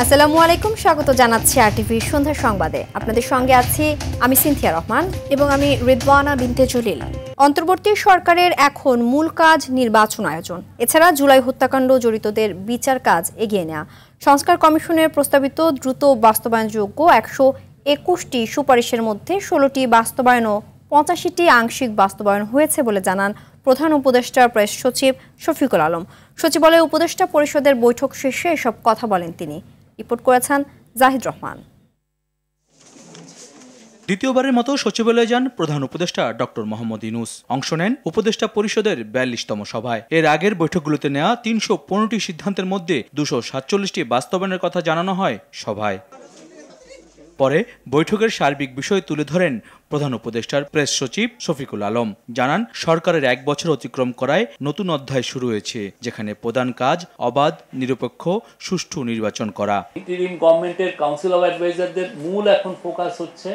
আসসালামু আলাইকুম, স্বাগত জানাচ্ছি আরটিভি সন্ধ্যার সংবাদে। আপনাদের সঙ্গে আছি আমি সিনথিয়া রহমান এবং আমি রিদওয়ানা বিনতে জলিল। অন্তর্বর্তী সরকারের এখন মূল কাজ নির্বাচন আয়োজন, এছাড়া জুলাই হত্যাকাণ্ড জড়িতদের বিচার কাজ এগিয়ে নেওয়া। সংস্কার কমিশনের প্রস্তাবিত দ্রুত বাস্তবায়নযোগ্য 121টি সুপারিশের মধ্যে 16টি বাস্তবায়ন ও 85টি আংশিক বাস্তবায়ন হয়েছে বলে জানান প্রধান উপদেষ্টা প্রেস সচিব শফিকুল আলম। সচিবালয় উপদেষ্টা পরিষদের বৈঠক শেষে এসব কথা বলেন তিনি। রিপোর্ট করেছেন জাহিদ রহমান। দ্বিতীয়বারের মতো সচিবালয়ে যান প্রধান উপদেষ্টা ডক্টর মোহাম্মদ ইউনূস। অংশ নেন উপদেষ্টা পরিষদের 42তম সভায়। এর আগের বৈঠকগুলোতে নেওয়া 315টি সিদ্ধান্তের মধ্যে 247টি বাস্তবায়নের কথা জানানো হয় সভায়। পরে বৈঠকের সার্বিক বিষয় তুলে ধরেন প্রধান উপদেষ্টার প্রেস সচিব শফিকুল আলম। জানান, সরকারের 1 বছর অতিক্রম করায় নতুন অধ্যায় শুরু হয়েছে, যেখানে প্রধান কাজ অবাধ, নিরপেক্ষ, সুষ্ঠু নির্বাচন করা। ইন্টারিম গভর্নমেন্টের কাউন্সিল অফ অ্যাডভাইজারদের মূল এখন ফোকাস হচ্ছে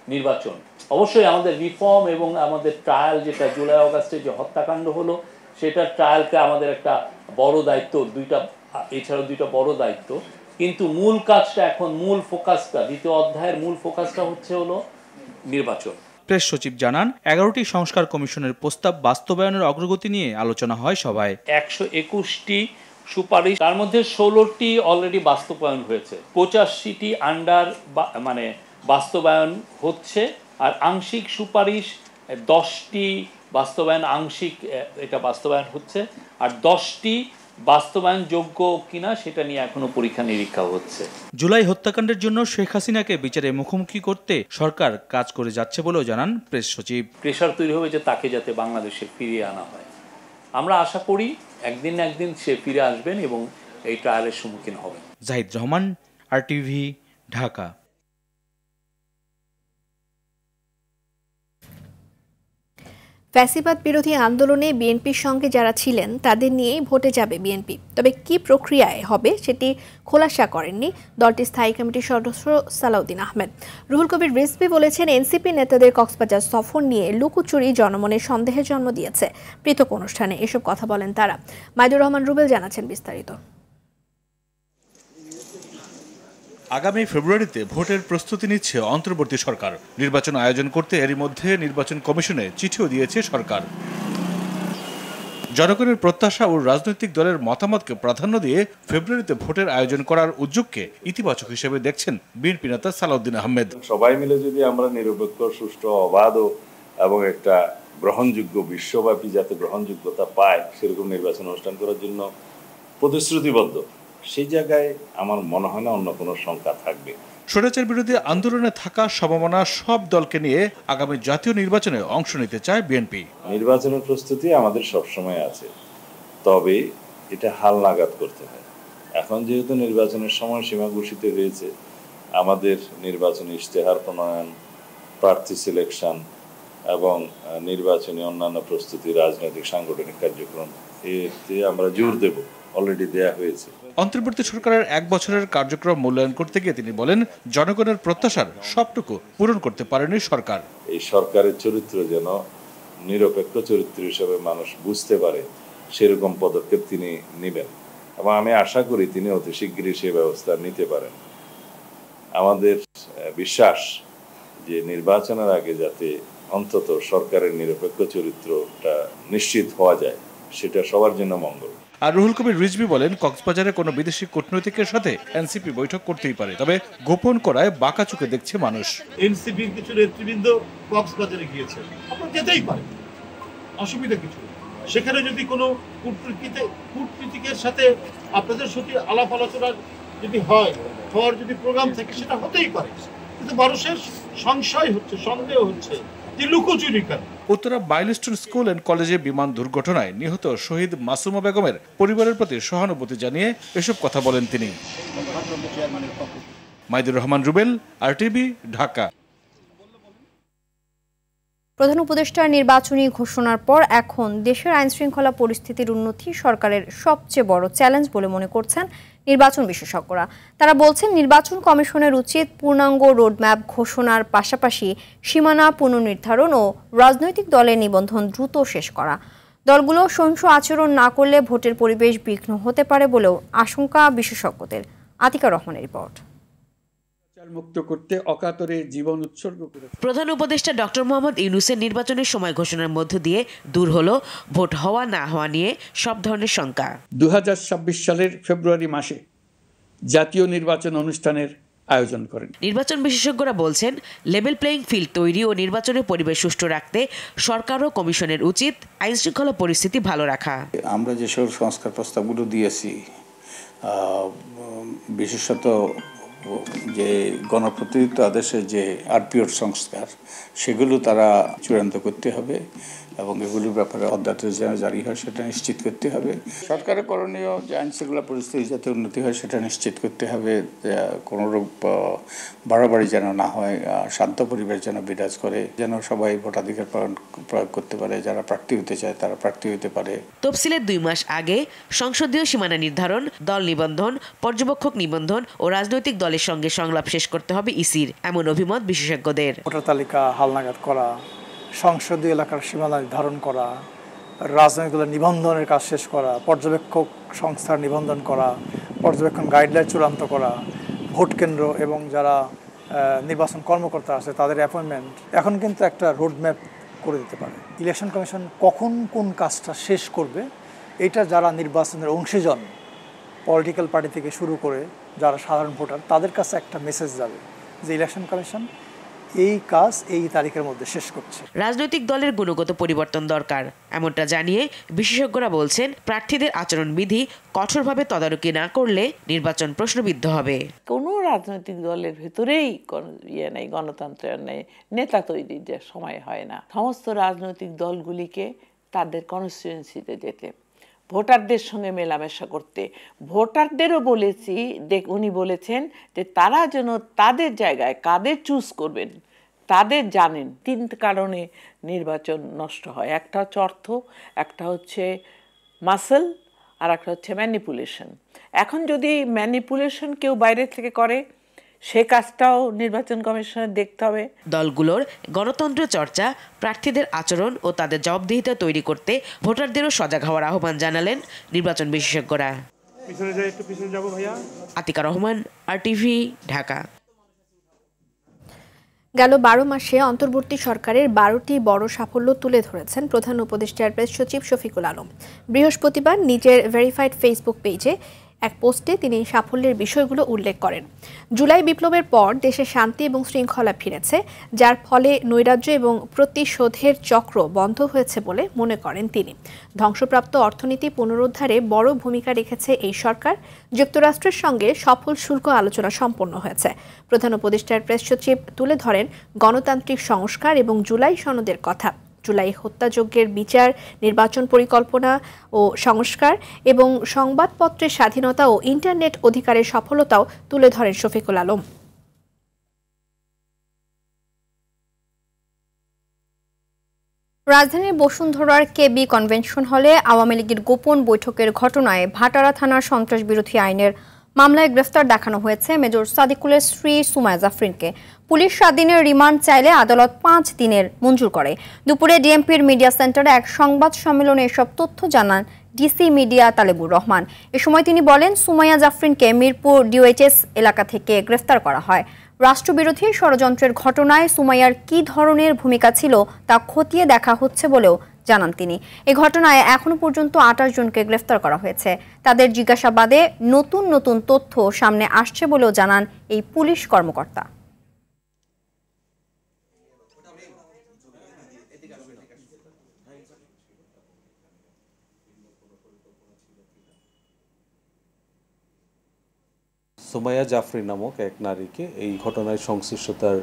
নির্বাচন। অবশ্যই আমাদের রিফর্ম এবং আমাদের ট্রায়াল, যেটা জুলাই অগাস্টে যে হত্যাকাণ্ড হলো, সেটার ট্রায়ালকে আমাদের একটা বড় দায়িত্ব, এছাড়াও দুইটা বড় দায়িত্ব। কিন্তু মূল কাজটা এখন, মূল ফোকাসটা, দ্বিতীয় অধ্যায়ের মূল ফোকাসটা হলো নির্বাচন। প্রেস সচিব জানান, 11টি সংস্কার কমিশনের প্রস্তাব বাস্তবায়নের অগ্রগতি নিয়ে আলোচনা হয় সভায়। 121টি সুপারিশ, তার মধ্যে 16টি অলরেডি বাস্তবায়ন হয়েছে, 85টি আন্ডার বাস্তবায়ন হচ্ছে, আর আংশিক সুপারিশ 10টি বাস্তবায়ন, আংশিক এটা বাস্তবায়ন হচ্ছে, আর 10টি বাস্তবায়নযোগ্য কিনা সেটা নিয়ে এখনো পরীক্ষা নিরীক্ষা হচ্ছে। জুলাই হত্যাকাণ্ডের জন্য শেখ হাসিনাকে বিচারে মুখোমুখি করতে সরকার কাজ করে যাচ্ছে বলেও জানান প্রেস সচিব। প্রেশার তৈরি হবে যে তাকে যাতে বাংলাদেশে ফিরিয়ে আনা হয়। আমরা আশা করি একদিন না একদিন সে ফিরে আসবেন এবং এই ট্রায়ালের সম্মুখীন হবেন। জাহিদ রহমান, আরটিভি, ঢাকা। ফ্যাসিবাদ বিরোধী আন্দোলনে বিএনপির সঙ্গে যারা ছিলেন তাদের নিয়েই ভোটে যাবে বিএনপি, তবে কি প্রক্রিয়ায় হবে সেটি খোলাসা করেননি দলটির স্থায়ী কমিটির সদস্য সালাউদ্দিন আহমেদ। রুহুল কবির রিজভী বলেছেন, এনসিপি নেতাদের কক্সবাজার সফর নিয়ে লুকোচুরি জনমনে সন্দেহের জন্ম দিয়েছে। পৃথক অনুষ্ঠানে এসব কথা বলেন তারা। মাইদুর রহমান রুবেল জানাচ্ছেন বিস্তারিত। আগামী ফেব্রুয়ারিতে ভোটের প্রস্তুতি নিচ্ছে অন্তর্বর্তী সরকার। নির্বাচন আয়োজন করতে এরই মধ্যে নির্বাচন কমিশনে চিঠিও দিয়েছে সরকার। জনগণের প্রত্যাশা ও রাজনৈতিক দলের মতামতকে প্রাধান্য দিয়ে ফেব্রুয়ারিতে ভোটের আয়োজন করার উদ্যোগকে ইতিবাচক হিসেবে দেখছেন বিএনপি নেতা সালাউদ্দিন আহমেদ। সবাই মিলে যদি আমরা নিরপেক্ষ, সুষ্ঠু, অবাধ এবং একটা গ্রহণযোগ্য, বিশ্বব্যাপী যাতে গ্রহণযোগ্যতা পায় সেরকম নির্বাচন অনুষ্ঠান করার জন্য প্রতিশ্রুতিবদ্ধ, সেই জায়গায় আমার মনে হয় না অন্য কোনো শঙ্কা থাকবে। স্বৈরাচার বিরোধী আন্দোলনে থাকা সমমনা সব দলকে নিয়ে আগামী জাতীয় নির্বাচনে অংশ নিতে চায় বিএনপি। নির্বাচনের প্রস্তুতি আমাদের সবসময় আছে, তবে এটা হাল নাগাদ করতে হয়। এখন যেহেতু নির্বাচনের সময়সীমা ঘোষিত হয়েছে, আমাদের নির্বাচনী ইশতেহার প্রণয়ন, প্রার্থী সিলেকশন এবং নির্বাচনী অন্যান্য প্রস্তুতি, রাজনৈতিক সাংগঠনিক কার্যক্রম, এতে আমরা জোর দেব। অলরেডি দেয়া হয়েছে। অন্তর্বর্তী সরকারের 1 বছরের কার্যক্রম মূল্যায়ন করতে গিয়ে তিনি বলেন, জনগণের প্রত্যাশার সবটুকু পূরণ করতে পারেনি সরকার। এই সরকারের চরিত্র যেন নিরপেক্ষ চরিত্র হিসেবে মানুষ বুঝতে পারে, সেরকম পদক্ষেপ তিনি নেবেন এবং আমি আশা করি তিনি অতি শীঘ্রই সে ব্যবস্থা নিতে পারেন। আমাদের বিশ্বাস যে নির্বাচনের আগে যাতে অন্তত সরকারের নিরপেক্ষ চরিত্রটা নিশ্চিত হওয়া যায়, সেটা সবার জন্য মঙ্গল। আর রুহুল কবির রিজভী বলেন, কক্সবাজারে কোনো বিদেশি কূটনৈতিকের সাথে এনসিপি বৈঠক করতেই পারে, তবে গোপন করায় বাঁকা চোখে দেখছে মানুষ। এনসিপির কিছু নেতৃবৃন্দ কক্সবাজারে গিয়েছে, আপনারা যেতেই পারে, অসুবিধা কিছু। সেখানে যদি কোনো কূটনীতিকের সাথে আপনাদের সাথে আলাপ আলোচনা যদি হওয়ার যদি প্রোগ্রাম থাকে, সেটা হতেই পারে, কিন্তু মানুষের সংশয় হচ্ছে, সন্দেহ হচ্ছে যে লুকোচুরি কেন। উত্তরা মাইলস্টোন স্কুল অ্যান্ড কলেজে বিমান দুর্ঘটনায় নিহত শহীদ মাসুমা বেগমের পরিবারের প্রতি সহানুভূতি জানিয়ে এসব কথা বলেন তিনি। মাইদুর রহমান রুবেল, আরটিভি, ঢাকা। প্রধান উপদেষ্টার নির্বাচনী ঘোষণার পর এখন দেশের আইনশৃঙ্খলা পরিস্থিতির উন্নতি সরকারের সবচেয়ে বড় চ্যালেঞ্জ বলে মনে করছেন নির্বাচন বিশেষজ্ঞরা। তারা বলছেন, নির্বাচন কমিশনের উচিত পূর্ণাঙ্গ রোডম্যাপ ঘোষণার পাশাপাশি সীমানা পুনর্নির্ধারণ ও রাজনৈতিক দলের নিবন্ধন দ্রুত শেষ করা। দলগুলো সহিংস আচরণ না করলে ভোটের পরিবেশ বিঘ্ন হতে পারে বলেও আশঙ্কা বিশেষজ্ঞদের। আতিকা রহমানের রিপোর্ট। মুক্ত করতে অকাতরে জীবন উৎসর্গ করেছে। প্রধান উপদেষ্টা ডক্টর মোহাম্মদ ইউনূসের নির্বাচনের সময় ঘোষণার মধ্য দিয়ে দূর হলো ভোট হওয়া না হওয়া নিয়ে সব ধরনের শঙ্কা। 2026 সালের ফেব্রুয়ারি মাসে জাতীয় নির্বাচন অনুষ্ঠানের আয়োজন করেন। নির্বাচন বিশেষজ্ঞরা বলছেন, লেভেল প্লেইং ফিল্ড তৈরি ও নির্বাচনের পরিবেশ সুষ্ঠু রাখতে সরকার ও কমিশনের উচিত আইন শৃঙ্খলা পরিস্থিতি ভালো রাখা। আমরা যে সকল সংস্কার প্রস্তাবগুলো দিয়েছি, বিশেষত যে গণপ্রতিনিধিত্ব আদেশের যে আরপিওর সংস্কার, সেগুলো তারা চূড়ান্ত করতে হবে এবং এগুলোর ব্যাপারে অধ্যাদেশ যেন জারি হয় সেটা নিশ্চিত করতে হবে। সরকারের করণীয় যে আইন শৃঙ্খলা পরিস্থিতি যাতে উন্নতি হয় সেটা নিশ্চিত করতে হবে। কোনোরূপ বাড়াবাড়ি যেন না হয়, শান্ত পরিবেশ যেন বিরাজ করে, যেন সবাই ভোটাধিকার প্রয়োগ করতে পারে, যারা প্রার্থী হতে চায় তারা প্রার্থী হতে পারে। তফসিলের 2 মাস আগে সংসদীয় সীমানা নির্ধারণ, দল নিবন্ধন, পর্যবেক্ষক নিবন্ধন ও রাজনৈতিক দলের সঙ্গে সংলাপ শেষ করতে হবে ইসির, এমন অভিমত বিশেষজ্ঞদের। ভোটার তালিকা হালনাগাদ করা, সংসদীয় এলাকার সীমানা নির্ধারণ করা, রাজনৈতিক দলের নিবন্ধনের কাজ শেষ করা, পর্যবেক্ষক সংস্থার নিবন্ধন করা, পর্যবেক্ষণ গাইডলাইন চূড়ান্ত করা, ভোট কেন্দ্র এবং যারা নির্বাচন কর্মকর্তা আছে তাদের অ্যাপয়েন্টমেন্ট এখন কিন্তু একটা রোডম্যাপ করে দিতে পারে। ইলেকশন কমিশন কখন কোন কাজটা শেষ করবে, এটা যারা নির্বাচনের অংশীজন, পলিটিক্যাল পার্টি থেকে শুরু করে যারা সাধারণ ভোটার, তাদের কাছে একটা মেসেজ যাবে যে ইলেকশন কমিশন এই কাজ এই তারিখের মধ্যে শেষ করছে। রাজনৈতিক দলের গুণগত পরিবর্তন দরকার, এমনটা জানিয়ে বিশেষজ্ঞরা বলছেন, প্রার্থীদের আচরণবিধি কঠোরভাবে তদারকি না করলে নির্বাচন প্রশ্নবিদ্ধ হবে। কোনো রাজনৈতিক দলের ভেতরেই নেই, গণতন্ত্রের নেই, নেতা তৈরির যে সময় হয় না। সমস্ত রাজনৈতিক দলগুলিকে তাদের কনস্টিটুয়েন্সিতে যেতে, ভোটারদের সঙ্গে মেলামেশা করতে। ভোটারদেরও বলেছি, উনি বলেছেন যে তারা যেন তাদের জায়গায় কাদের চুজ করবেন তাদের জানেন। 3 কারণে নির্বাচন নষ্ট হয়, একটা হচ্ছে অর্থ, একটা হচ্ছে মাসল, আর একটা হচ্ছে ম্যানিপুলেশন। এখন যদি ম্যানিপুলেশন কেউ বাইরে থেকে করে, সে কাজটাও নির্বাচন কমিশনের দেখতে হবে। দলগুলোর গণতন্ত্র চর্চা, প্রার্থীদের আচরণ ও তাদের জবাবদিহিতা তৈরি করতে ভোটারদেরও সজাগ হওয়ার আহ্বান জানালেন নির্বাচন বিশেষজ্ঞরা। আতিকা রহমান, RTV, ঢাকা। গেল 12 মাসে অন্তর্বর্তী সরকারের 12টি বড় সাফল্য তুলে ধরেছেন প্রধান উপদেষ্টার প্রেস সচিব শফিকুল আলম। বৃহস্পতিবার নিজের ভেরিফাইড ফেসবুক পেজে এক পোস্টে তিনি সাফল্যের বিষয়গুলো উল্লেখ করেন। জুলাই বিপ্লবের পর দেশে শান্তি এবং শৃঙ্খলা ফিরেছে, যার ফলে নৈরাজ্য এবং প্রতিশোধের চক্র বন্ধ হয়েছে বলে মনে করেন তিনি। ধ্বংসপ্রাপ্ত অর্থনীতি পুনরুদ্ধারে বড় ভূমিকা রেখেছে এই সরকার। যুক্তরাষ্ট্রের সঙ্গে সফল শুল্ক আলোচনা সম্পন্ন হয়েছে। প্রধান উপদেষ্টার প্রেস সচিব তুলে ধরেন গণতান্ত্রিক সংস্কার এবং জুলাই সনদের কথা। জুলাই হত্যাযজ্ঞের বিচার, নির্বাচন পরিকল্পনা ও সংস্কার এবং সংবাদপত্রের স্বাধীনতা ও ইন্টারনেট অধিকারের সফলতাও তুলে ধরেন শফিকুল আলম। রাজধানীর বসুন্ধরার কেবি কনভেনশন হলে আওয়ামী লীগের গোপন বৈঠকের ঘটনায় ভাটারা থানার সন্ত্রাস বিরোধী আইনের মামলায় গ্রেফতার দেখানো হয়েছে মেজর সাদিকুলের স্ত্রী সুমাইয়া জাফরিনকে। পুলিশ 7 দিনের রিমান্ড চাইলে আদালত 5 দিনের মঞ্জুর করে। দুপুরে ডিএমপির মিডিয়া সেন্টারে এক সংবাদ সম্মেলনে এসব তথ্য জানান ডিসি মিডিয়া তালেবুর রহমান। এ সময় তিনি বলেন, সুমাইয়া জাফরিনকে মিরপুর ডিওএইচএস এলাকা থেকে গ্রেফতার করা হয়। রাষ্ট্রবিরোধী ষড়যন্ত্রের ঘটনায় সুমাইয়ার কী ধরনের ভূমিকা ছিল তা খতিয়ে দেখা হচ্ছে বলেও জানান তিনি। এই ঘটনায় এখনো পর্যন্ত 28 জনকে গ্রেফতার করা হয়েছে। তাদের জিজ্ঞাসাবাদে নতুন নতুন তথ্য সামনে আসছে বলেও জানান এই পুলিশ কর্মকর্তা। সুমাইয়া জাফরিন নামক এক নারীকে এই ঘটনায় সংশ্লিষ্টতার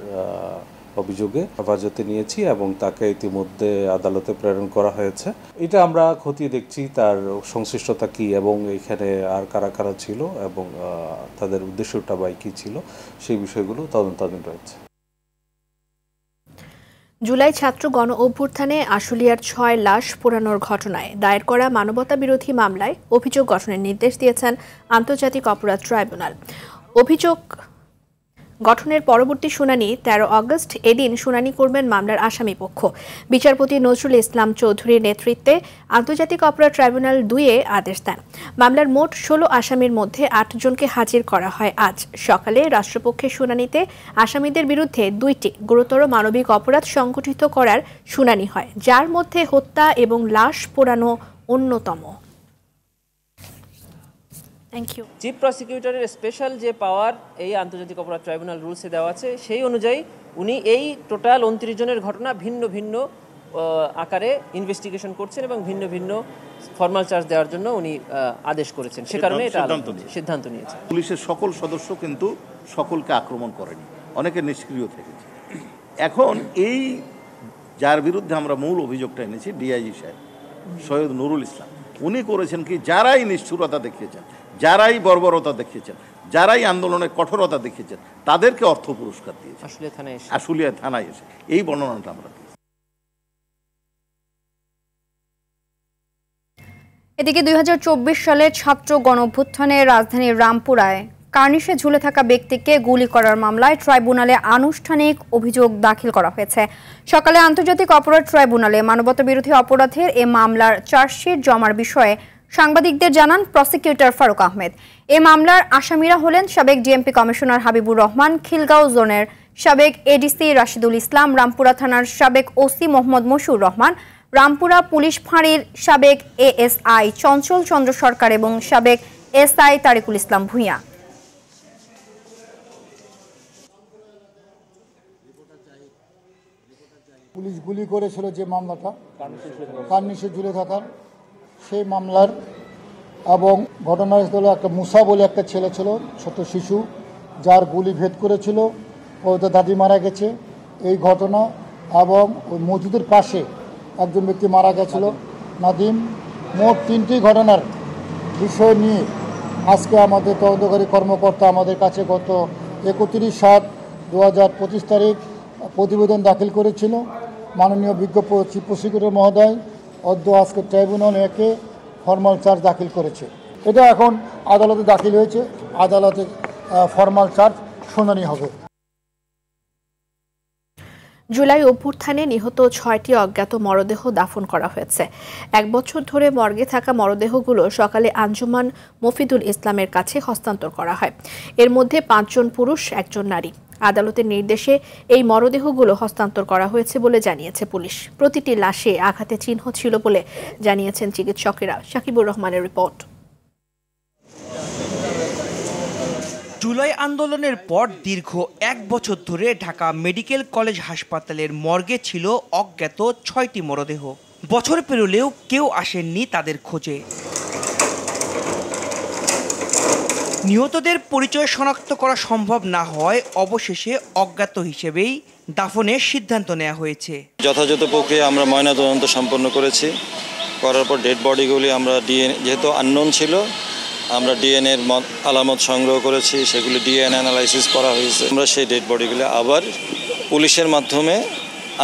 অভিযোগে হেফাজতে নিয়েছি এবং তাকে ইতিমধ্যে আদালতে প্রেরণ করা হয়েছে। এটা আমরা খতিয়ে দেখছি তার সংশ্লিষ্টতা কি এবং এখানে আর কারা কারা ছিল এবং তাদের উদ্দেশ্যটা বা কি ছিল সেই বিষয়গুলো তদন্তাধীন রয়েছে। জুলাই ছাত্র গণ অভ্যুত্থানে আশুলিয়ার 6 লাশ পোড়ানোর ঘটনায় দায়ের করা মানবতা বিরোধী মামলায় অভিযোগ গঠনের নির্দেশ দিয়েছেন আন্তর্জাতিক অপরাধ ট্রাইব্যুনাল। গঠনের পরবর্তী শুনানি 13 আগস্ট। এদিন শুনানি করবেন মামলার আসামি পক্ষ। বিচারপতি নজরুল ইসলাম চৌধুরীর নেতৃত্বে আন্তর্জাতিক অপরাধ ট্রাইব্যুনাল 2-এ আদেশ দেন। মামলার মোট 16 আসামির মধ্যে 8 জনকে হাজির করা হয় আজ সকালে। রাষ্ট্রপক্ষের শুনানিতে আসামিদের বিরুদ্ধে 2টি গুরুতর মানবিক অপরাধ সংঘটিত করার শুনানি হয়, যার মধ্যে হত্যা এবং লাশ পোড়ানো অন্যতম। চিফ প্রসিকিউটরের স্পেশাল যে পাওয়ার এই আন্তর্জাতিক অপরাধ ট্রাইব্যুনাল রুলসে দেওয়া আছে, সেই অনুযায়ী উনি এই টোটাল 29 জনের ঘটনা ভিন্ন ভিন্ন আকারে ইনভেস্টিগেশন করছেন এবং ভিন্ন ভিন্ন ফর্মাল চার্জ দেওয়ার জন্য উনি আদেশ করেছেন। সে কারণে এটা সিদ্ধান্ত নিয়েছে। পুলিশের সকল সদস্য কিন্তু সকলকে আক্রমণ করেনি, অনেকে নিষ্ক্রিয় থেকেছে। এখন এই যার বিরুদ্ধে আমরা মূল অভিযোগটা এনেছি, ডিআইজি সাহেব সৈয়দ নুরুল ইসলাম, উনি করেছেন কি, যারাই নিষ্ঠুরতা দেখিয়েছেন, যারাই বর্বরতা দেখিয়েছেন, যারাই আন্দোলনের কঠোরতা দেখিয়েছেন, তাদেরকে অর্থ পুরস্কার দিয়েছে আশুলিয়া থানায় এসে। এই বর্ণনাটা আমরা দিয়েছি। এদিকে 2024 সালের ছাত্র গণঅভ্যুত্থানে রাজধানীর রামপুরায় কার্নিশে ঝুলে থাকা ব্যক্তিকে গুলি করার মামলায় ট্রাইব্যুনালে আনুষ্ঠানিক অভিযোগ দাখিল করা হয়েছে। সকালে আন্তর্জাতিক অপরাধ ট্রাইব্যুনালে মানবতাবিরোধী অপরাধের এ মামলার চার্জশিট জমার বিষয়ে সাংবাদিকদের জানান প্রসিকিউটর ফারুক আহমেদ। এ মামলার আসামিরা হলেন সাবেক ডিএমপি কমিশনার হাবিবুর রহমান, খিলগাঁও জোনের সাবেক এডিসি রাশিদুল ইসলাম, রামপুরা থানার সাবেক ওসি মোহাম্মদ মশিউর রহমান, রামপুরা পুলিশ ফাঁড়ির সাবেক এএসআই চঞ্চল চন্দ্র সরকার এবং সাবেক এসআই তারিকুল ইসলাম ভূঁইয়া। পুলিশ গুলি করেছিল যে মামলাটা কার্নিশে ঝুলে থাকার, সেই মামলার এবং ঘটনাস্থলে একটা মুসা বলে একটা ছেলে ছিল, ছোট শিশু, যার গুলি ভেদ করেছিল, ওদের দাদি মারা গেছে এই ঘটনা, এবং ওই মসজিদের পাশে একজন ব্যক্তি মারা গেছিল নাদিম। মোট 3টি ঘটনার বিষয় নিয়ে আজকে আমাদের তদন্তকারী কর্মকর্তা আমাদের কাছে গত 31/7/2025 তারিখ প্রতিবেদন দাখিল করেছিল। মাননীয় বিজ্ঞ চিফ প্রসিকিউটর মহোদয় আজকে ট্রাইব্যুনাল 1-এ ফর্মাল চার্জ দাখিল করেছে। এটা এখন আদালতে দাখিল হয়েছে, আদালতে ফর্মাল চার্জ শুনানি হবে। জুলাই অভ্যুত্থানে নিহত 6টি অজ্ঞাত মরদেহ দাফন করা হয়েছে। 1 বছর ধরে মর্গে থাকা মরদেহগুলো সকালে আঞ্জুমান মফিদুল ইসলামের কাছে হস্তান্তর করা হয়। এর মধ্যে 5 জন পুরুষ, 1 জন নারী। আদালতের নির্দেশে এই মরদেহগুলো হস্তান্তর করা হয়েছে বলে জানিয়েছে পুলিশ। প্রতিটি লাশে আঘাতের চিহ্ন ছিল বলে জানিয়েছেন চিকিৎসকেরা। শাকিবুর রহমানের রিপোর্ট। জুলাই আন্দোলনের পর দীর্ঘ 1 বছর ধরে ঢাকা মেডিকেল কলেজ হাসপাতালের মর্গে ছিল অজ্ঞাত 6টি মরদেহ। বছর পেরোলেও কেউ আসেননি তাদের খোঁজে। নিহতদের পরিচয় শনাক্ত করা সম্ভব না হয় অবশেষে অজ্ঞাত হিসেবেই দাফনের সিদ্ধান্ত নেওয়া হয়েছে। যথাযথ প্রক্রিয়া আমরা ময়নাতদন্ত সম্পন্ন করেছি, করার পর ডেড বডিগুলি আমরা ডিএনএ, যেহেতু আননোন ছিল, আমরা ডিএনএর আলামত সংগ্রহ করেছি, সেগুলি ডিএনএ অ্যানালাইসিস করা হয়েছে। আমরা সেই ডেড বডিগুলি আবার পুলিশের মাধ্যমে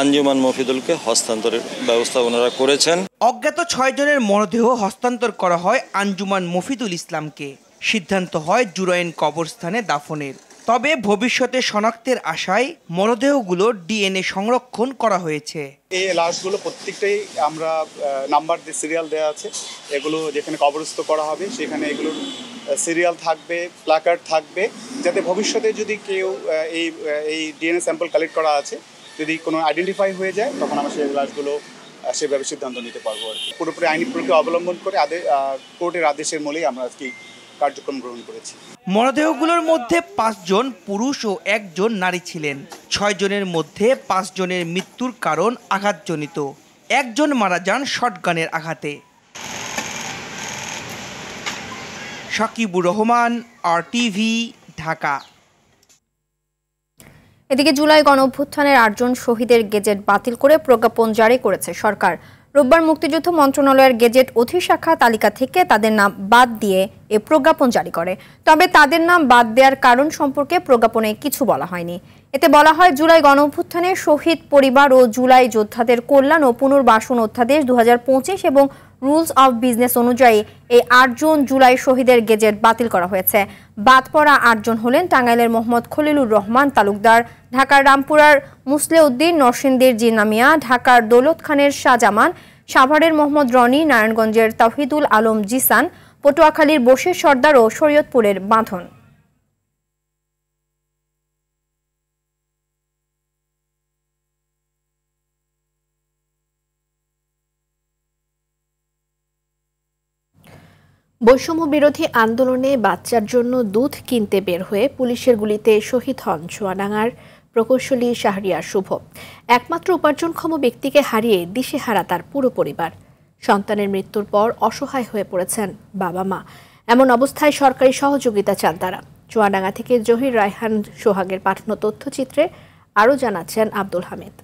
আঞ্জুমান মফিদুলকে হস্তান্তরের ব্যবস্থা ওনারা করেছেন। অজ্ঞাত 6 জনের মরদেহ হস্তান্তর করা হয় আঞ্জুমান মফিদুল ইসলামকে। সিদ্ধান্ত হয় জুরাইন কবরস্থানে দাফনের। তবে ভবিষ্যতে শনাক্তের আশায় মরদেহগুলো ডিএনএ সংরক্ষণ করা হয়েছে। এই লাশগুলো প্রত্যেকটাই আমরা নাম্বার দিয়ে সিরিয়াল দেওয়া আছে। এগুলো যেখানে কবরস্থ করা হবে সেখানে এগুলোর সিরিয়াল থাকবে, প্ল্যাকার্ড থাকবে, যাতে ভবিষ্যতে যদি কেউ এই ডিএনএ স্যাম্পল কালেক্ট করা আছে, যদি কোনো আইডেন্টিফাই হয়ে যায়, তখন আমরা সেই লাশগুলো সেভাবে সিদ্ধান্ত নিতে পারবো আর কি। পুরোপুরি আইনি প্রক্রিয়া অবলম্বন করে কোর্টের আদেশের মূলেই আমরা আজকে কার্যক্রম গ্রহণ করেছি। মরদেহগুলোর মধ্যে 5 জন পুরুষ ও 1 জন নারী ছিলেন। 6 জনের মধ্যে 5 জনের মৃত্যুর কারণ আঘাতজনিত, 1 জন মারা যান শটগানের আঘাতে। শাকিবুর রহমান, RTV, ঢাকা। এদিকে জুলাই গণঅভ্যুত্থানের 8 জন শহীদের গেজেট বাতিল করে প্রজ্ঞাপন জারি করেছে সরকার। রোববার মুক্তিযুদ্ধ মন্ত্রণালয়ের গেজেট অধিশাখা তালিকা থেকে তাদের নাম বাদ দিয়ে এ প্রজ্ঞাপন জারি করে। তবে তাদের নাম বাদ দেওয়ার কারণ সম্পর্কে প্রজ্ঞাপনে কিছু বলা হয়নি। এতে বলা হয়, জুলাই গণঅভ্যুত্থানে শহীদ পরিবার ও জুলাই যোদ্ধাদের কল্যাণ ও পুনর্বাসন অধ্যাদেশ 2025 এবং রুলস অফ বিজনেস অনুযায়ী এই ৮ জন জুলাই শহীদের গেজেট বাতিল করা হয়েছে। বাদ পড়া ৮ জন হলেন টাঙ্গাইলের মোহাম্মদ খলিলুর রহমান তালুকদার, ঢাকার রামপুরার মুসলেউদ্দিন নরসিংদীর জিন্না মিয়া, ঢাকার দৌলত খানের শাহজামান, সাভারের মোহাম্মদ রনি, নারায়ণগঞ্জের তাওহিদুল আলম জিসান, পটুয়াখালীর বশির সর্দার ও শরীয়তপুরের বাঁধন। বৈষম্য বিরোধী আন্দোলনে বাচ্চার জন্য দুধ কিনতে বের হয়ে পুলিশের গুলিতে শহীদ হন চুয়াডাঙ্গার প্রকৌশলী শাহরিয়ার শুভ। একমাত্র উপার্জনক্ষম ব্যক্তিকে হারিয়ে দিশেহারা তার পুরো পরিবার। সন্তানের মৃত্যুর পর অসহায় হয়ে পড়েছেন বাবা মা। এমন অবস্থায় সরকারি সহযোগিতা চান তারা। চুয়াডাঙ্গা থেকে জহির রায়হান সোহাগের পাঠানো তথ্যচিত্রে আরও জানাচ্ছেন আব্দুল হামিদ।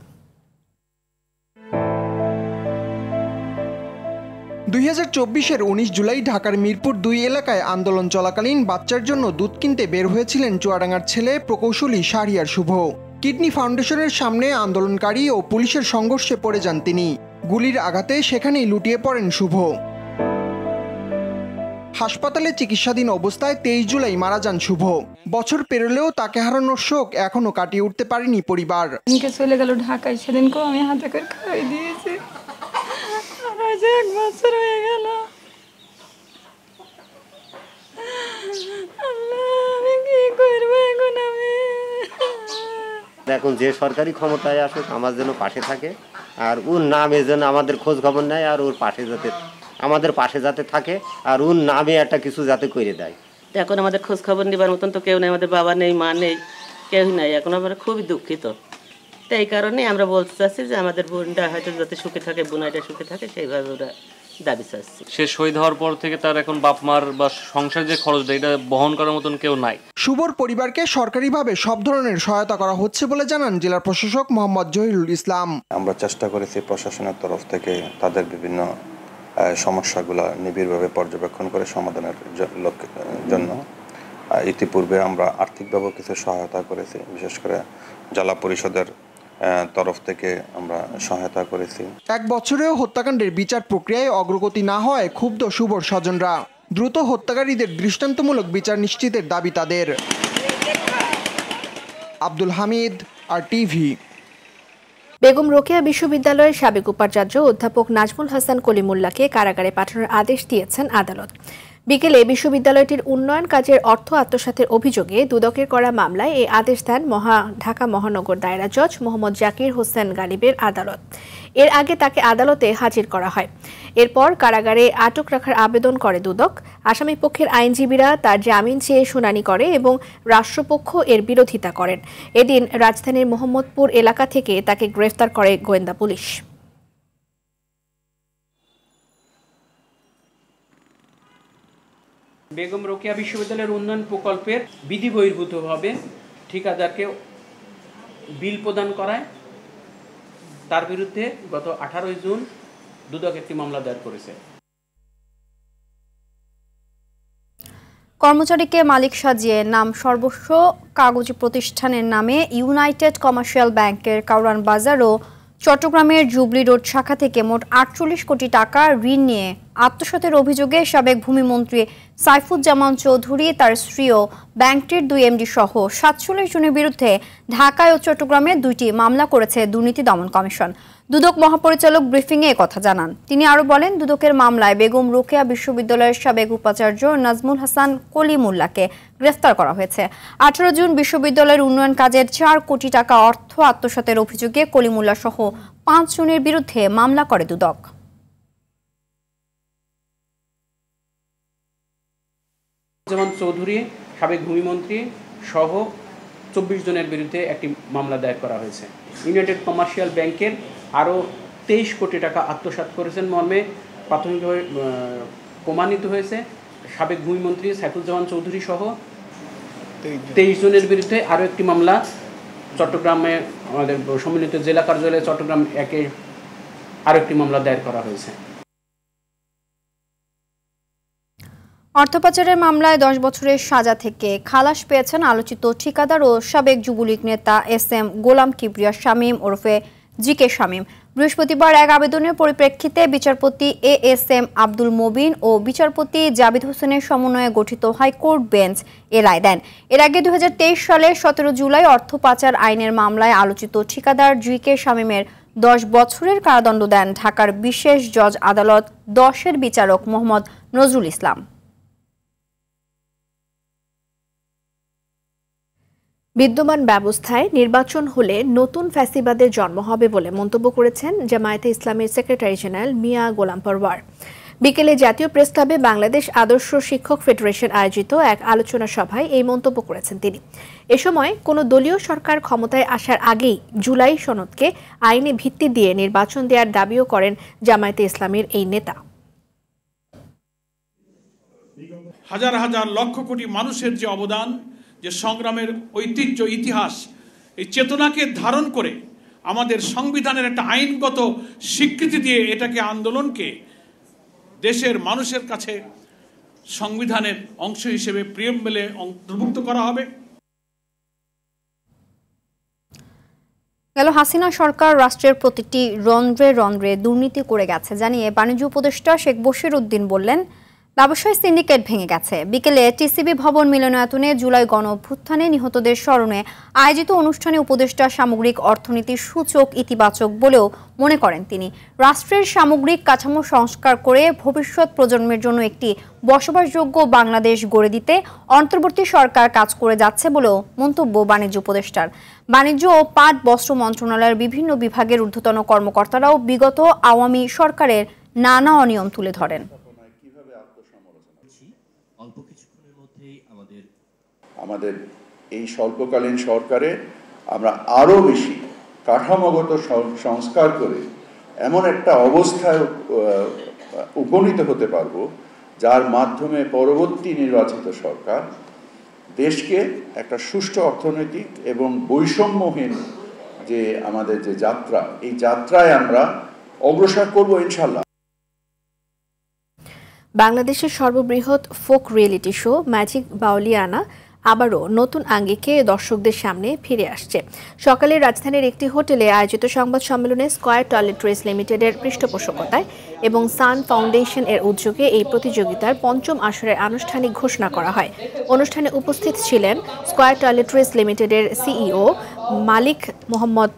2024-এর 19 জুলাই ঢাকার মিরপুর 2 এলাকায় আন্দোলন চলাকালীন বাচ্চার জন্য দুধ কিনতে বের হয়েছিলেন চুয়াডাঙ্গার ছেলে প্রকৌশলী শাহরিয়ার শুভ। কিডনি ফাউন্ডেশনের সামনে আন্দোলনকারী ও পুলিশের সংঘর্ষে পড়ে যান তিনি। গুলির আঘাতে সেখানেই লুটিয়ে পড়েন শুভ। হাসপাতালে চিকিৎসাধীন অবস্থায় 23 জুলাই মারা যান শুভ। বছর পেরোলেও তাকে হারানোর শোক এখনো কাটিয়ে উঠতে পারেনি পরিবার। চলে গেল ঢাকায়, সেদিনকেও আমি হাতে করে খাওয়াই দিয়েছি। আজ 1 বছর হয়ে গেল। আমি কি করব এখন? এখন যে সরকারি ক্ষমতায় আসুক আমার যেন পাশে থাকে, আর ওর নামে যেন আমাদের খোঁজ খবর নেয়, আর ওর পাশে যাতে আমাদের পাশে যাতে থাকে, আর ওর নামে একটা কিছু যাতে করে দেয়। এখন আমাদের খোঁজ খবর নেবার মতন তো কেউ নেই, আমাদের বাবা নেই, মা নেই, কেউ নাই। এখন আমরা খুবই দুঃখিত। তো এই কারণে আমরা বলতে চাচ্ছি যে আমাদের বোনটা হয়তো যাতে সুখে থাকে, বোনাইটা সুখে থাকে, সেইভাবে ওরা দাবি চাচ্ছি। সে শহীদ হওয়ার পর থেকে তার এখন বাপ মার বা সংসার যে খরচটা এটা বহন করার মতন কেউ নাই। শুভর পরিবারকে সরকারিভাবে সব ধরনের সহায়তা করা হচ্ছে বলে জানান জেলা প্রশাসক মোহাম্মদ জহিরুল ইসলাম। আমরা চেষ্টা করেছি প্রশাসনের তরফ থেকে তাদের বিভিন্ন সমস্যাগুলো নিবিড়ভাবে পর্যবেক্ষণ করে সমাধানের জন্য। ইতিপূর্বে আমরা আর্থিকভাবে কিছু সহায়তা করেছি, বিশেষ করে জেলা পরিষদের তরফ থেকে আমরা সহায়তা করেছি। 1 বছরেও হত্যাকাণ্ডের বিচার প্রক্রিয়ায় অগ্রগতি না হয় ক্ষুব্ধ শুভর স্বজনরা। দ্রুত হত্যাকারীদের দৃষ্টান্তমূলক বিচার নিশ্চিতের দাবি তাদের। আব্দুল হামিদ, RTV। বেগম রোকেয়া বিশ্ববিদ্যালয়ের সাবেক উপাচার্য অধ্যাপক নাজমুল হাসান কলিমুল্লাহকে কারাগারে পাঠানোর আদেশ দিয়েছেন আদালত। বিকেলে বিশ্ববিদ্যালয়টির উন্নয়ন কাজের অর্থ আত্মসাতের অভিযোগে দুদকের করা মামলায় এই আদেশ দেন ঢাকা মহানগর দায়রা জজ মোহাম্মদ জাকির হোসেন গালিবের আদালত। এর আগে তাকে আদালতে হাজির করা হয়। এরপর কারাগারে আটক রাখার আবেদন করে দুদক। আসামি পক্ষের আইনজীবীরা তার জামিন চেয়ে শুনানি করে এবং রাষ্ট্রপক্ষ এর বিরোধিতা করেন। এদিন রাজধানীর মোহাম্মদপুর এলাকা থেকে তাকে গ্রেফতার করে গোয়েন্দা পুলিশ। বেগম রোকেয়া বিশ্ববিদ্যালয়ের উন্নয়ন প্রকল্পের বিধি বহির্ভূতভাবে ঠিকাদারকে বিল প্রদান করায় তার বিরুদ্ধে গত 18 জুন দুদক একটি মামলা দায়ের করেছে। কর্মচারীকে মালিক সাজিয়ে নাম সর্বস্ব কাগজি প্রতিষ্ঠানের নামে ইউনাইটেড কমার্শিয়াল ব্যাংকের কাউরান বাজার ও চট্টগ্রামের জুবলি রোড শাখা থেকে মোট 48 কোটি টাকা ঋণ নিয়ে আত্মসাতের অভিযোগে সাবেক ভূমিমন্ত্রী সাইফুজ্জামান চৌধুরী, তার স্ত্রী ও ব্যাংকটির 2 এমডি সহ 47 জনের বিরুদ্ধে ঢাকায় ও চট্টগ্রামে 2টি মামলা করেছে দুর্নীতি দমন কমিশন। দুদক মহাপরিচালক ব্রিফিংয়ে কথা জানান। তিনি আরও বলেন, দুদকের মামলায় বেগম রোকেয়া বিশ্ববিদ্যালয়ের সাবেক উপাচার্য নাজমুল হাসান কলিমুল্লাহকে গ্রেফতার করা হয়েছে। 18 জুন বিশ্ববিদ্যালয়ের উন্নয়ন কাজের 4 কোটি টাকা অর্থ আত্মসাতের অভিযোগে কলিমুল্লাহ সহ 5 জনের বিরুদ্ধে মামলা করে দুদক। যেমন চৌধুরী, সাবেক ভূমিমন্ত্রী সহ 24 জনের বিরুদ্ধে একটি মামলা দায়ের করা হয়েছে। ইউনাইটেড কমার্শিয়াল ব্যাংকের আরও 23 কোটি টাকা আত্মসাৎ করেছেন মর্মে প্রাথমিকভাবে প্রমাণিত হয়েছে। সাবেক ভূমিমন্ত্রী সাইফুজ্জামান চৌধুরী সহ 23 জনের বিরুদ্ধে আরও একটি মামলা চট্টগ্রামে আমাদের সম্মিলিত জেলা কার্যালয়ে চট্টগ্রাম 1-এ আরও একটি মামলা দায়ের করা হয়েছে। অর্থ পাচারের মামলায় 10 বছরের সাজা থেকে খালাস পেয়েছেন আলোচিত ঠিকাদার ও সাবেক যুবলীগ নেতা SM গোলাম কিবরিয়া শামীম ওরফে জি.কে. শামীম। বৃহস্পতিবার এক আবেদনের পরিপ্রেক্ষিতে বিচারপতি এ.এস.এম. আব্দুল মবিন ও বিচারপতি জাবিদ হোসেনের সমন্বয়ে গঠিত হাইকোর্ট বেঞ্চ এ রায় দেন। এর আগে 2023 সালের 17 জুলাই অর্থ পাচার আইনের মামলায় আলোচিত ঠিকাদার জি.কে. শামীমের 10 বছরের কারাদণ্ড দেন ঢাকার বিশেষ জজ আদালত 10-এর বিচারক মোহাম্মদ নজরুল ইসলাম। বিদ্যমান ব্যবস্থায় নির্বাচন হলে নতুন ফ্যাসিবাদের জন্ম হবে বলে মন্তব্য করেছেন জামায়াতে ইসলামের সেক্রেটারি জেনারেল মিয়া গোলাম পরওয়ার। বিকেলে জাতীয় প্রেস ক্লাবে বাংলাদেশ আদর্শ শিক্ষক ফেডারেশন আয়োজিত এক আলোচনা সভায় এই মন্তব্য করেছেন তিনি। এ সময় কোনো দলীয় সরকার ক্ষমতায় আসার আগেই জুলাই সনদকে আইনি ভিত্তি দিয়ে নির্বাচন দেওয়ার দাবিও করেন জামায়াতে ইসলামের এই নেতা। হাজার হাজার লক্ষ কোটি মানুষের যে অবদান, যে সংগ্রামের ঐতিহ্য, ইতিহাস, এই চেতনাকে ধারণ করে আমাদের সংবিধানের একটা আইনগত স্বীকৃতি দিয়ে এটাকে আন্দোলনকে দেশের মানুষের কাছে সংবিধানের অংশ হিসেবে প্রিয়াম্বলে অন্তর্ভুক্ত করা হবে। গেল হাসিনা সরকার রাষ্ট্রের প্রতিটি রন্ধ্রে রন্ধ্রে দুর্নীতি করে গেছে জানিয়ে বাণিজ্য উপদেষ্টা শেখ বশির উদ্দিন বললেন, ব্যবসায় সিন্ডিকেট ভেঙে গেছে। বিকেলে টিসিবি ভবন মিলনায়তনে জুলাই গণ অভ্যুত্থানে নিহতদের স্মরণে আয়োজিত অনুষ্ঠানে উপদেষ্টা সামগ্রিক অর্থনীতির সূচক ইতিবাচক বলেও মনে করেন তিনি। রাষ্ট্রের সামগ্রিক কাঠামো সংস্কার করে ভবিষ্যৎ প্রজন্মের জন্য একটি বসবাসযোগ্য বাংলাদেশ গড়ে দিতে অন্তর্বর্তী সরকার কাজ করে যাচ্ছে বলেও মন্তব্য বাণিজ্য উপদেষ্টার। বাণিজ্য ও পাট বস্ত্র মন্ত্রণালয়ের বিভিন্ন বিভাগের ঊর্ধ্বতন কর্মকর্তারাও বিগত আওয়ামী সরকারের নানা অনিয়ম তুলে ধরেন। আমাদের এই স্বল্পকালীন সরকারে আমরা আরও বেশি কাঠামোগত সংস্কার করে এমন একটা অবস্থায় উপনীত হতে পারবো যার মাধ্যমে পরবর্তী নির্বাচিত সরকার দেশকে একটা সুষ্ঠু অর্থনৈতিক এবং বৈষম্যহীন যে আমাদের যে যাত্রা, এই যাত্রায় আমরা অগ্রসর করব ইনশাল্লাহ। বাংলাদেশের সর্ববৃহৎ folk reality show magic Bauliana আবারও নতুন আঙ্গিকে দর্শকদের সামনে ফিরে আসছে। সকালে রাজধানীর একটি হোটেলে আয়োজিত সংবাদ সম্মেলনে স্কয়ার টয়লেট্রিজ লিমিটেডের পৃষ্ঠপোষকতায় এবং সান ফাউন্ডেশন এর উদ্যোগে এই প্রতিযোগিতার ৫ম আসরের আনুষ্ঠানিক ঘোষণা করা হয়। অনুষ্ঠানে উপস্থিত ছিলেন স্কয়ার টয়লেট্রিজ লিমিটেডের CEO Malik Mohammad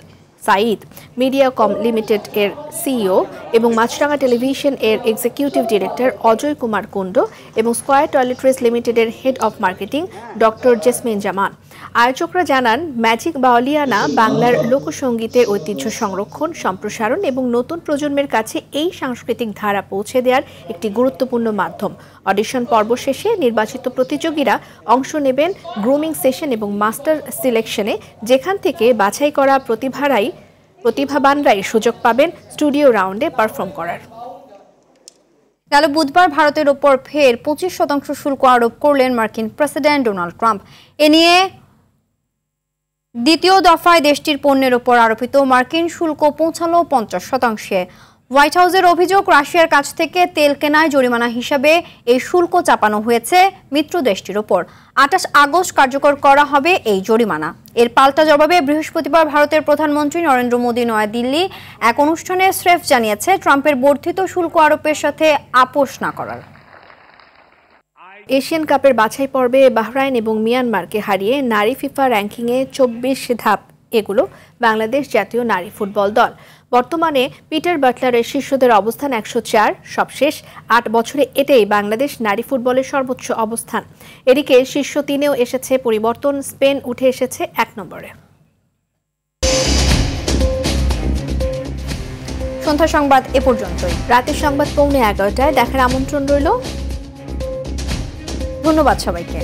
Sayeed, Mediacom limited এর সিইও এবং মাছরাঙা টেলিভিশন এর এক্সিকিউটিভ ডিরেক্টর অজয় কুমার কুণ্ড এবং স্কয়ার টয়লেট্রিজ লিমিটেডের head of marketing doctor Jasmin Zaman. আয়োজকরা জানান, ম্যাজিক বাউলিয়ানা বাংলার লোকসঙ্গীতের ঐতিহ্য সংরক্ষণ, সম্প্রসারণ এবং নতুন প্রজন্মের কাছে এই সাংস্কৃতিক ধারা পৌঁছে দেওয়ার একটি গুরুত্বপূর্ণ মাধ্যম। অডিশন পর্ব শেষে নির্বাচিত প্রতিযোগীরা অংশ নেবেন গ্রুমিং সেশন এবং মাস্টার সিলেকশনে, যেখান থেকে বাছাই করা প্রতিভাবানরাই সুযোগ পাবেন স্টুডিও রাউন্ডে পারফর্ম করার। গেল বুধবার ভারতের ওপর ফের 25% শুল্ক আরোপ করলেন মার্কিন প্রেসিডেন্ট ডোনাল্ড ট্রাম্প। এ নিয়ে দ্বিতীয় দফায় দেশটির পণ্যের ওপর আরোপিত মার্কিন শুল্ক পৌঁছালো 50%। হোয়াইট হাউসের অভিযোগ, রাশিয়ার কাছ থেকে তেল কেনায় জরিমানা হিসাবে এই শুল্ক চাপানো হয়েছে মিত্র দেশটির ওপর। 28 আগস্ট কার্যকর করা হবে এই জরিমানা। এর পাল্টা জবাবে বৃহস্পতিবার ভারতের প্রধানমন্ত্রী নরেন্দ্র মোদী নয়াদিল্লি এক অনুষ্ঠানে স্রেফ জানিয়েছে ট্রাম্পের বর্ধিত শুল্ক আরোপের সাথে আপোষ না করার। এশিয়ান কাপের বাছাই পর্বে বাহরাইন এবং মিয়ানমারকে হারিয়ে নারী ফিফা র্যাঙ্কিংয়ে 24 ধাপ এগুলো বাংলাদেশ জাতীয় নারী ফুটবল দল। বর্তমানে পিটার বাটলারের শিষ্যদের অবস্থান 104, সবশেষ 8 বছরে এটাই বাংলাদেশ নারী ফুটবলের সর্বোচ্চ অবস্থান। এদিকে শীর্ষ 3-এও এসেছে পরিবর্তন, স্পেন উঠে এসেছে 1 নম্বরে। সন্ধ্যা সংবাদ এ পর্যন্তই। রাতের সংবাদ 11:15টায় দেখার আমন্ত্রণ রইল। ধন্যবাদ সবাইকে।